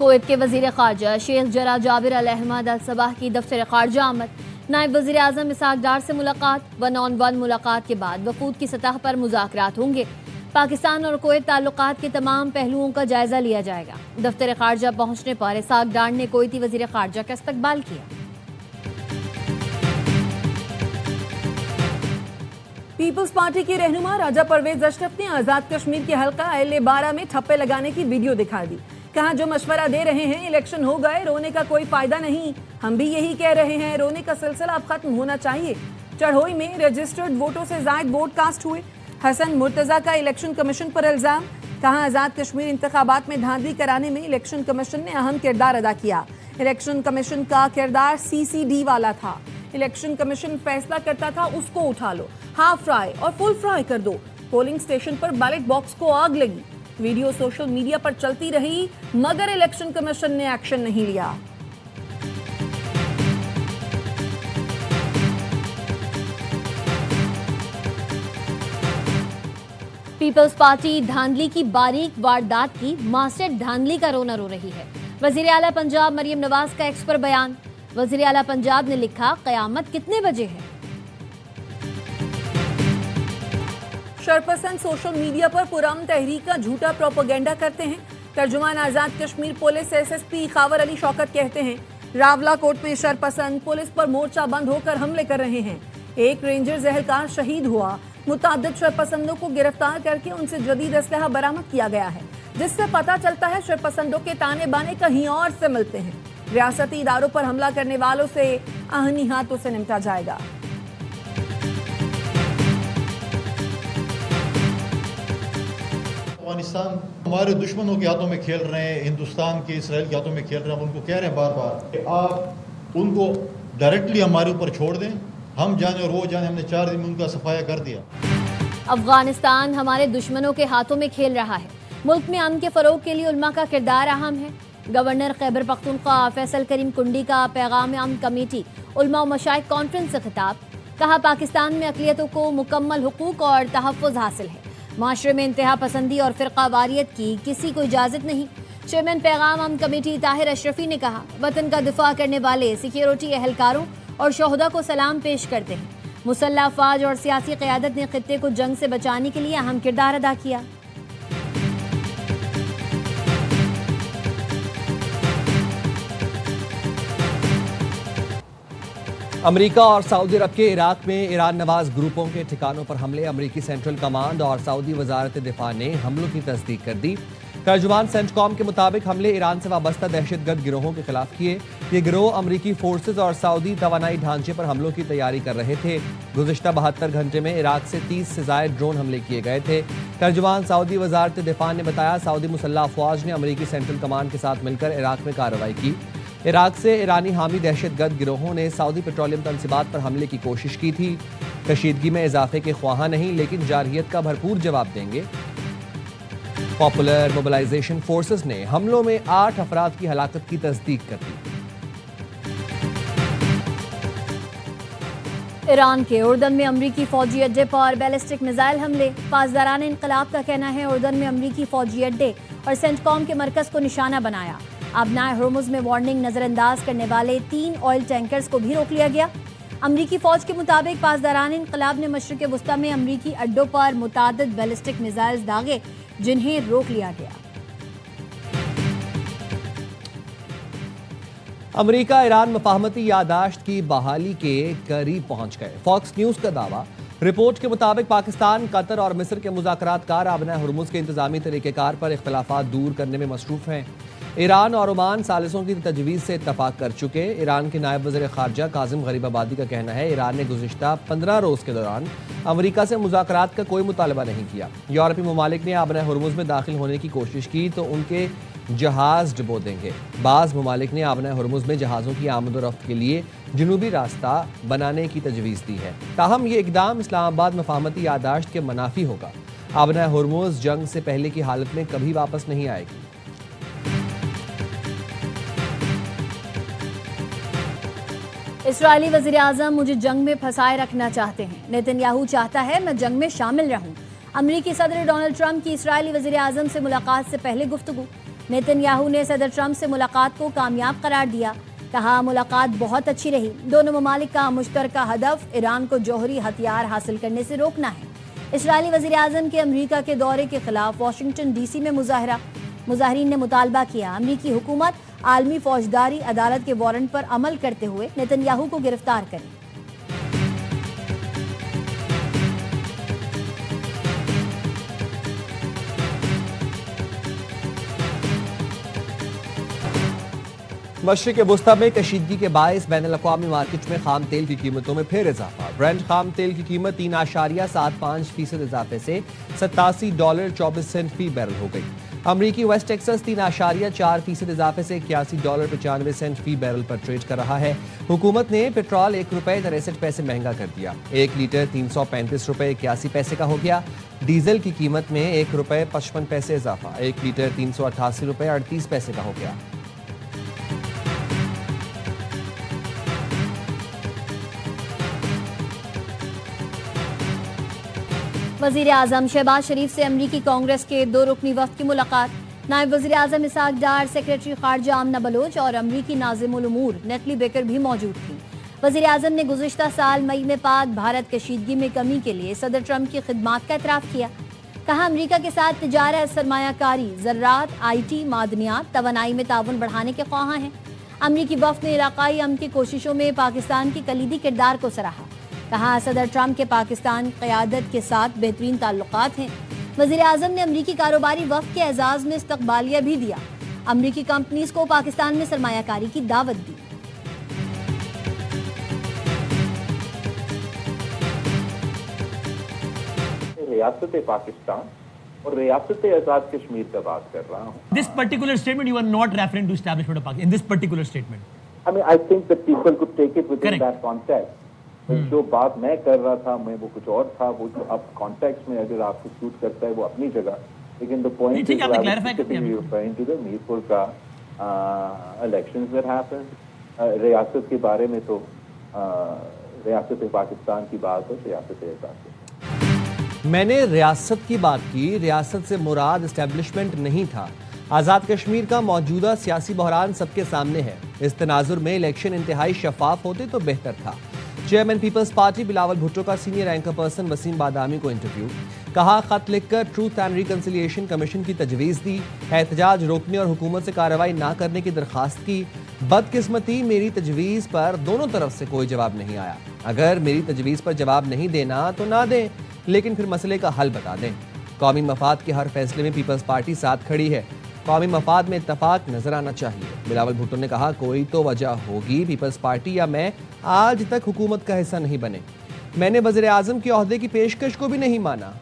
Kuwait के वज़ीर ख़ारजा शेख जरा जाबिर अल अहमद अल सबाह की दफ्तर ख़ारजा आमद। नायब वज़ीर आज़म इसहाक़ डार से मुलाकात। 1-on-1 मुलाकात के बाद वफूद की सतह पर मुज़ाकरात होंगे। पाकिस्तान और कुवैत ताल्लुकात के तमाम पहलुओं का जायजा लिया जाएगा। दफ्तर ख़ारजा पहुंचने पर इसहाक़ डार ने कुवैती वज़ीर ख़ारजा का इस्तकबाल किया। पीपल्स पार्टी की रहनुमा राजा परवेज अशरफ ने आजाद कश्मीर के हल्का LA-12 में ठप्पे लगाने की वीडियो दिखा दी। कहा, जो मशवरा दे रहे हैं इलेक्शन हो गए, रोने का कोई फायदा नहीं। हम भी यही कह रहे हैं, रोने का सिलसिला अब खत्म होना चाहिए। चढ़ोई में रजिस्टर्ड वोटों से जायद वोट कास्ट हुए। हसन मुर्तजा का इलेक्शन कमीशन पर इल्जाम। कहा, आजाद कश्मीर इंतखाबात में धांधली कराने में इलेक्शन कमीशन ने अहम किरदार अदा किया। इलेक्शन कमीशन का किरदार CCD वाला था। इलेक्शन कमीशन फैसला करता था, उसको उठा लो, हाफ फ्राई और फुल फ्राई कर दो। पोलिंग स्टेशन पर बैलेट बॉक्स को आग लगी। वीडियो सोशल मीडिया पर चलती रही, मगर इलेक्शन कमीशन ने एक्शन नहीं लिया। पीपल्स पार्टी धांधली की बारीक वारदात की मास्टर धांधली का रोना रो रही है। वज़ीर आला पंजाब मरियम नवाज का एक्स पर बयान। वज़ीर आला पंजाब ने लिखा, क़यामत कितने बजे है। शरपसंद सोशल मीडिया पर पुरअमन तहरीक का झूठा प्रोपेगेंडा करते हैं। तर्जुमान आजाद कश्मीर पुलिस SSP खावर अली शौकत कहते हैं, रावला कोट में शरपसंद पुलिस पर मोर्चा बंद होकर हमले कर रहे हैं। एक रेंजर एहलकार शहीद हुआ। मुताद्दिद शरपसंदों को गिरफ्तार करके उनसे जदीद असलहा बरामद किया गया है, जिससे पता चलता है शरपसंदों के ताने बाने कहीं और से मिलते हैं। रियासती इदारों पर हमला करने वालों से आहनी हाथों से निपटा जाएगा। अफगानिस्तान हमारे दुश्मनों के हाथों में खेल रहे हैं, हिंदुस्तान के इसराइल के हाथों में खेल रहे हैं। उनको कह रहे हैं बार बार कि आप उनको डायरेक्टली हमारे ऊपर छोड़ दें, हम जाने और वो जाने। हमने 4 दिन में उनका सफाया कर दिया। अफगानिस्तान हमारे दुश्मनों के हाथों में खेल रहा है। मुल्क में अमन के फरोग के लिए उलमा का किरदार अहम है। गवर्नर खैबर पख्तूनख्वा फैसल करीम कुंडी का पैगाम अमन कमेटी उलमा व मशाइख कॉन्फ्रेंस से खिताब। कहा, पाकिस्तान में अक़लियतों को मुकम्मल हुकूक और तहफ़्फ़ुज़ हासिल है। माशरे में इंतहा पसंदी और फ़िरक़ा वारियत की किसी को इजाज़त नहीं। चेयरमैन पैगाम अमन कमेटी ताहिर अशरफी ने कहा, वतन का दिफा करने वाले सिक्योरिटी एहलकारों और शोहदा को सलाम पेश करते हैं। मुसल्लह अफ़वाज और सियासी क़यादत ने ख़ित्ते को जंग से बचाने के लिए अहम किरदार अदा किया। अमेरिका और सऊदी अरब के इराक में ईरान नवाज ग्रुपों के ठिकानों पर हमले। अमेरिकी सेंट्रल कमांड और सऊदी वजारत दिफा ने हमलों की तस्दीक कर दी। तर्जुमान सेंटकॉम के मुताबिक हमले ईरान से वाबस्ता दहशतगर्द गिरोहों के खिलाफ किए। ये गिरोह अमेरिकी फोर्सेज और सऊदी तवानाई ढांचे पर हमलों की तैयारी कर रहे थे। गुज़िश्ता 72 घंटे में इराक से 30 से ज़ायद ड्रोन हमले किए गए थे। तर्जुमान सऊदी वजारत दिफा ने बताया, सऊदी मुसल्लह अफवाज ने अमेरिकी सेंट्रल कमांड के साथ मिलकर इराक में कार्रवाई की। इराक से ईरानी हामी दहशतगर्द गिरोहों ने सऊदी पेट्रोलियम तनसीबात पर हमले की कोशिश की थी। कशीदगी में इजाफे के ख्वाहां नहीं, लेकिन जारहियत का भरपूर जवाब देंगे। पॉपुलर मोबिलाइजेशन फोर्सेस ने हमलों में 8 अफराद की हलाकत की तस्दीक कर दी। ईरान के उर्दन में अमरीकी फौजी अड्डे पर बैलिस्टिक मिसाइल हमले। पासदारान इनकलाब का कहना है, उर्दन में अमरीकी फौजी अड्डे और सेंटकॉम के मरकज को निशाना बनाया। अबनाए हुर्मुज़ में वार्निंग नजरअंदाज करने वाले 3 ऑयल टैंकर्स को भी रोक लिया गया। अमरीकी फौज के मुताबिक पासदारान इनकलाब ने मशरिक़ वुस्ता में अमरीकी अड्डों पर मुतादिद बैलिस्टिक मिसाइल्स दागे, जिन्हें रोक लिया गया। अमेरिका ईरान मफाहमती यादाश्त की बहाली के करीब पहुंच गए। फॉक्स न्यूज का दावा। रिपोर्ट के मुताबिक पाकिस्तान, कतर और मिस्र के मुज़ाकरातकार आबना हुर्मुज़ के इंतजामी तरीक़ेकार पर इख्तलाफात दूर करने में मसरूफ़ हैं। ईरान और ओमान सालिसों की तजवीज़ से इत्तफाक कर चुके। ईरान के नायब वज़ीर ख़ारजा काज़िम गरीबाबादी का कहना है, ईरान ने गुज़िश्ता 15 रोज़ के दौरान अमेरिका से मुज़ाकरात का कोई मुतालबा नहीं किया। यूरोपीय ममालिक ने आबना हुर्मुज़ में दाखिल होने की कोशिश की तो उनके जहाज़ डुबो देंगे। बाज़ ममालिक ने आबना हुर्मुज़ में जहाज़ों की आमद व रफ्त के लिए जनूबी रास्ता बनाने की तजवीज़ दी है। ताहम ये इकदाम इस्लामाबाद मफाहमती यादाश्त के मनाफी होगा। आबना हुर्मुज़ जंग से पहले की हालत में कभी वापस नहीं आएगी। इस्राएली वज़ीर आज़म मुझे जंग में फंसाए रखना चाहते हैं। नेतन्याहू चाहता है मैं जंग में शामिल रहूं। अमरीकी सदर डोनाल्ड ट्रंप की इस्राएली वज़ीर आज़म से मुलाकात से पहले गुफ्तगू। नेतन्याहू ने सदर ट्रंप से मुलाकात को कामयाब करार दिया। कहा मुलाकात बहुत अच्छी रही। दोनों ममालिक का मुश्तरका हदफ ईरान को जौहरी हथियार हासिल करने से रोकना है। इस्राएली वज़ीर आज़म के अमरीका के दौरे के खिलाफ वाशिंगटन DC में मुजाहरा। मुजाहिरीन ने मुतालबा किया अमरीकी हुकूमत आलमी फौजदारी अदालत के वारंट पर अमल करते हुए नेतन्याहू को गिरफ्तार करे। मशरिक़ वुस्ता में कशीदगी के बायस बैनुल-अक़वामी मार्केट में खाम तेल की कीमतों में फिर इजाफा। ब्रेंट खाम तेल की कीमत 3.75% इजाफे से $87.24 फी बैरल हो गई। अमरीकी वेस्ट टेक्सास 3.4% इजाफे से $81.95 फी बैरल पर ट्रेड कर रहा है। हुकूमत ने पेट्रोल ₹1.63 महंगा कर दिया। 1 लीटर $335.81 का हो गया। डीजल की कीमत में ₹1.55 इजाफा, 1 लीटर $388.38 का हो गया। वज़ीर आज़म शहबाज शरीफ से अमरीकी कांग्रेस के 2 रुकनी वफ़द की मुलाकात। नायब वज़ीर आज़म इसहाक डार, सेक्रेटरी खारजा आमना बलोच और अमरीकी नाज़िमुल उमूर नेटली बेकर भी मौजूद थी। वज़ीर आज़म ने गुज़िश्ता साल मई में पाक भारत कशीदगी में कमी के लिए सदर ट्रंप की खिदमात का एतराफ़ किया। कहा अमरीका के साथ तिजारत, सरमायाकारी, ज़राअत, IT, मादनियात, तवानाई में ताउन बढ़ाने के ख्वाहां हैं। अमरीकी वफ़द ने इलाक़ाई अमन की कोशिशों में पाकिस्तान की कलीदी किरदार को सराहा। कहा सदर ट्रंप के पाकिस्तान क़यादत के साथ बेहतरीन ताल्लुकात हैं। वज़ीर आज़म ने अमरीकी कारोबारी वफ़द के एजाज़ में इस्तक़बालिया भी दिया। अमरीकी कंपनीज़ को पाकिस्तान में सरमायाकारी की दावत दी। रियासत पाकिस्तान और रियासत आज़ाद कश्मीर का बात कर रहा हूँ। This particular statement you are not referring to establishment of Pakistan. In this particular statement. I mean, I think that people could take it within Correct. that context. जो बात मैं कर रहा था मैं वो कुछ और था, वो जो अब कॉन्टेक्स्ट में अगर आपको सूट करता है वो अपनी जगह, लेकिन the point is referring to the Mirpur का इलेक्शंस दैट हैपेंड। रियासत के बारे में तो रियासत पाकिस्तान की बात हो, रियासत आज़ाद। मैंने रियासत की बात की, रियासत से मुराद एस्टेब्लिशमेंट नहीं था। आज़ाद कश्मीर का मौजूदा सियासी बहरान सबके सामने है। इस तनाजुर में इलेक्शन इंतहाई शफाफ होते तो बेहतर था। Chairman people's party Bilawal Bhutto का senior anchor person Wasim Badami को इंटरव्यू। कहा खत लिखकर ट्रूथ एंड रिकंसिलिएशन कमीशन की तजवीज़ दी, एहतजाज रोकने और हुकूमत से कार्रवाई ना करने की दरखास्त की। बदकिस्मती मेरी तजवीज़ पर दोनों तरफ से कोई जवाब नहीं आया। अगर मेरी तजवीज़ पर जवाब नहीं देना तो ना दें, लेकिन फिर मसले का हल बता दें। कौमी मफाद के हर फैसले में पीपल्स पार्टी साथ खड़ी है। कौमी मफाद में इत्तफाक नजर आना चाहिए। बिलावल भुट्टो ने कहा कोई तो वजह होगी पीपल्स पार्टी या मैं आज तक हुकूमत का हिस्सा नहीं बने। मैंने वज़ीर आज़म के ओहदे की पेशकश को भी नहीं माना।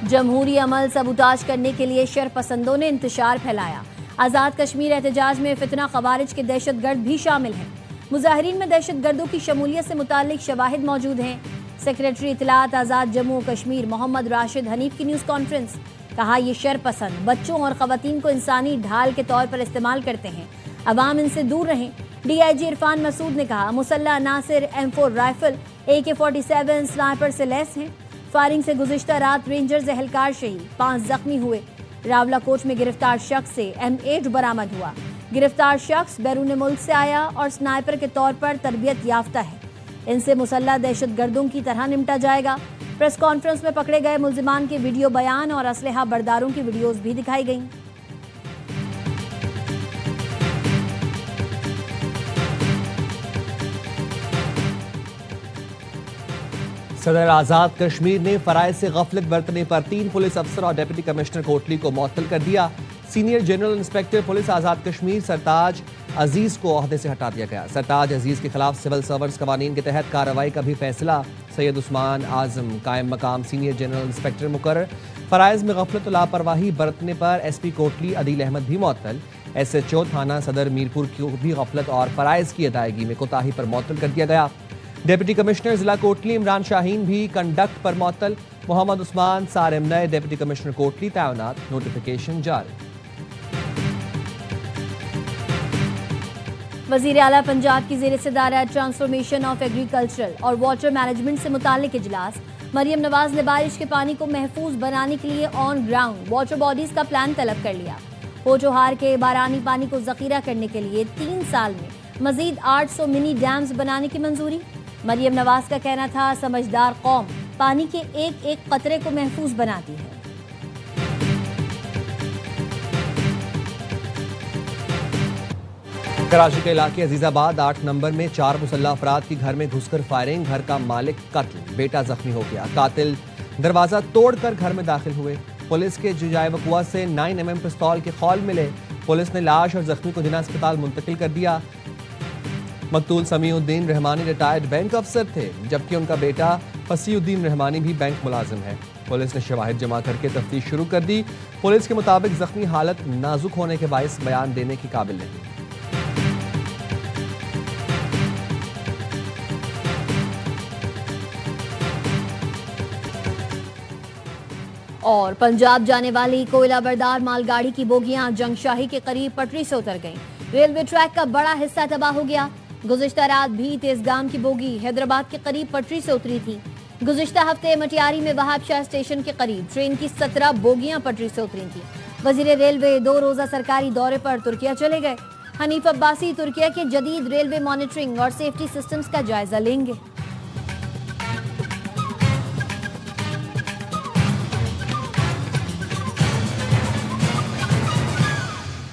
जमहूरी अमल सबूताज करने के लिए शरपसंदों ने इंतशार फैलाया। आज़ाद कश्मीर एहतजाज में फितना खवारिज के दहशतगर्द भी शामिल हैं। मुजाहिरीन में दहशतगर्दों की शमूलियत से मुतालिक शवाहिद मौजूद हैं। सेक्रेटरी इतलात आज़ाद जम्मू कश्मीर मोहम्मद राशिद हनीफ की न्यूज़ कॉन्फ्रेंस। कहा ये शरपसंद बच्चों और ख़वातीन को इंसानी ढाल के तौर पर इस्तेमाल करते हैं। अवाम इनसे दूर रहें। DIG इरफान मसूद ने कहा मुसल्ला अनासिर M4 राइफल AK-47 स्नाइपर से लैस हैं। फायरिंग से गुज़िश्ता रात रेंजर्स एहलकार शहीद, 5 जख्मी हुए। रावलाकोट में गिरफ्तार शख्स से M8 बरामद हुआ। गिरफ्तार शख्स बैरून मुल्क से आया और स्नाइपर के तौर पर तरबियत याफ्ता है। इनसे मुसल्ला दहशतगर्दों की तरह निपटा जाएगा। प्रेस कॉन्फ्रेंस में पकड़े गए मुल्जिमान के वीडियो बयान और असलहा बरदारों की वीडियोस भी दिखाई गईं। सदर आज़ाद कश्मीर ने फराइज से गफलत बरतने पर 3 पुलिस अफसर और डिप्टी कमिश्नर कोटली को मुअत्तल कर दिया। Senior general inspector police Azad Kashmir सरताज अजीज को ओहदे से हटा दिया गया। सरताज अजीज के खिलाफ सिविल सर्वेंट्स कवानीन के तहत कार्रवाई का भी फैसला। सैयद उस्मान आजम कायम मकाम सीनियर जनरल इंस्पेक्टर मुकर्रर। फराइज में गफलत लापरवाही बरतने पर SP कोटली अदील अहमद भी मुअत्तल। SHO थाना सदर मीरपुर को भी गफलत और फराइज की अदायगी में कोताही पर मुअत्तल कर दिया गया। डिप्टी कमिश्नर जिला कोटली इमरान शाहीन भी कंडक्ट पर मुअत्तल। मोहम्मद उस्मान सारिम नए डिप्टी कमिश्नर कोटली तैनात, नोटिफिकेशन जारी। वजीर आला पंजाब की ज़ेर सदारत ट्रांसफॉर्मेशन ऑफ एग्रीकल्चरल और वाटर मैनेजमेंट से मुताल्लिक इजलास। मरियम नवाज ने बारिश के पानी को महफूज बनाने के लिए ऑन ग्राउंड वाटर बॉडीज का प्लान तलब कर लिया। पोचोहार के बारानी पानी को जखीरा करने के लिए 3 साल में मजीद 800 मिनी डैम्स बनाने की मंजूरी। मरियम नवाज का कहना था, समझदार कौम पानी के एक एक कतरे को महफूज बनाती है। कराची के इलाके अजीजाबाद 8 नंबर में 4 मुसल्लह अफराद की घर में घुसकर फायरिंग, घर का मालिक कत्ल, बेटा जख्मी हो गया। कातिल दरवाजा तोड़कर घर में दाखिल हुए। पुलिस के जुजाए बकुआ से 9mm पिस्तौल के खौल मिले। पुलिस ने लाश और जख्मी को जिना अस्पताल मुंतकिल कर दिया। मकतूल समीउद्दीन रहमानी रिटायर्ड बैंक अफसर थे, जबकि उनका बेटा फसीउद्दीन रहमानी भी बैंक मुलाजिम है। पुलिस ने शवाहिद जमा करके तफ्तीश शुरू कर दी। पुलिस के मुताबिक जख्मी हालत नाजुक होने के बायस बयान देने की काबिल नहीं। और पंजाब जाने वाली कोयला बरदार मालगाड़ी की बोगियां जंगशाही के करीब पटरी से उतर गईं। रेलवे ट्रैक का बड़ा हिस्सा तबाह हो गया। गुज़िश्ता रात भी तेजगाम की बोगी हैदराबाद के करीब पटरी से उतरी थी। गुज़िश्ता हफ्ते मटियारी में वहाबशाह स्टेशन के करीब ट्रेन की 17 बोगियां पटरी से उतरी थी। वजीर रेलवे 2 रोज़ा सरकारी दौरे पर तुर्किया चले गए। हनीफ अब्बासी तुर्किया के जदीद रेलवे मॉनिटरिंग और सेफ्टी सिस्टम्स का जायजा लेंगे।